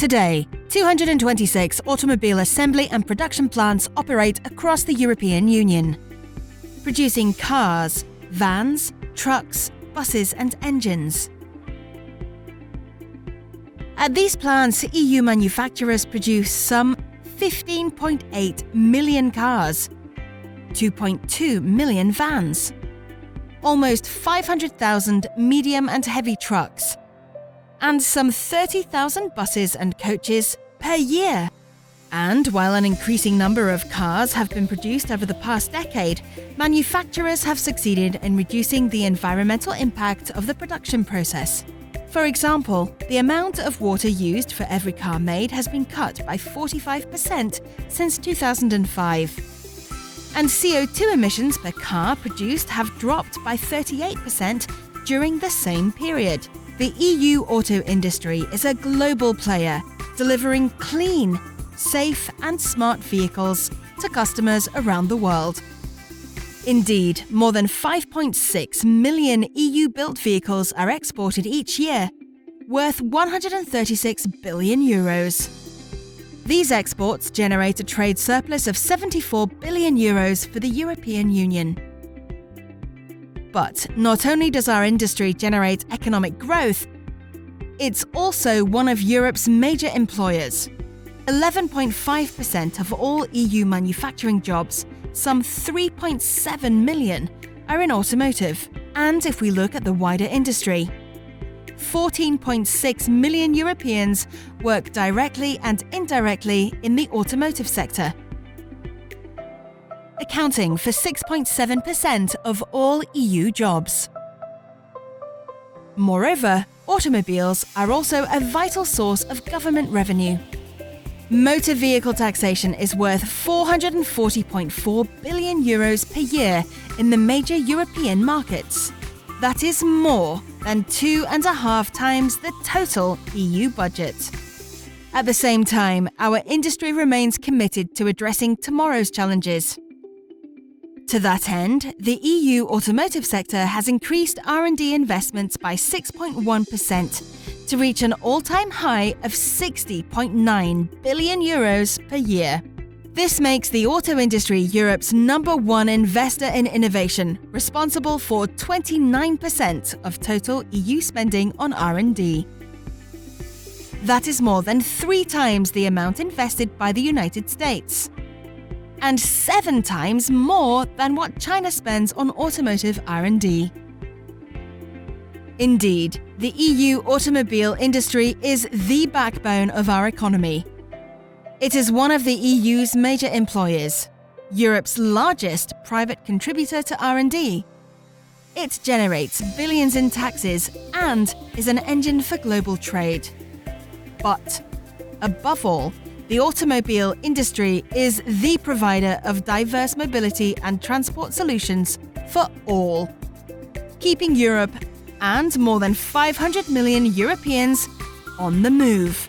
Today, 226 automobile assembly and production plants operate across the European Union, producing cars, vans, trucks, buses and engines. At these plants, EU manufacturers produce some 15.8 million cars, 2.2 million vans, almost 500,000 medium and heavy trucks, and some 30,000 buses and coaches per year. And while an increasing number of cars have been produced over the past decade, manufacturers have succeeded in reducing the environmental impact of the production process. For example, the amount of water used for every car made has been cut by 45% since 2005. And CO2 emissions per car produced have dropped by 38% during the same period. The EU auto industry is a global player, delivering clean, safe and smart vehicles to customers around the world. Indeed, more than 5.6 million EU-built vehicles are exported each year, worth 136 billion euros. These exports generate a trade surplus of 74 billion euros for the European Union. But not only does our industry generate economic growth, it's also one of Europe's major employers. 11.5% of all EU manufacturing jobs, some 3.7 million, are in automotive. And if we look at the wider industry, 14.6 million Europeans work directly and indirectly in the automotive sector, accounting for 6.7% of all EU jobs. Moreover, automobiles are also a vital source of government revenue. Motor vehicle taxation is worth 440.4 billion euros per year in the major European markets. That is more than 2.5 times the total EU budget. At the same time, our industry remains committed to addressing tomorrow's challenges. To that end, the EU automotive sector has increased R&D investments by 6.1% to reach an all-time high of 60.9 billion euros per year. This makes the auto industry Europe's #1 investor in innovation, responsible for 29% of total EU spending on R&D. That is more than 3 times the amount invested by the United States, and 7 times more than what China spends on automotive R&D. Indeed, the EU automobile industry is the backbone of our economy. It is one of the EU's major employers, Europe's largest private contributor to R&D. It generates billions in taxes and is an engine for global trade. But, above all, the automobile industry is the provider of diverse mobility and transport solutions for all, keeping Europe and more than 500 million Europeans on the move.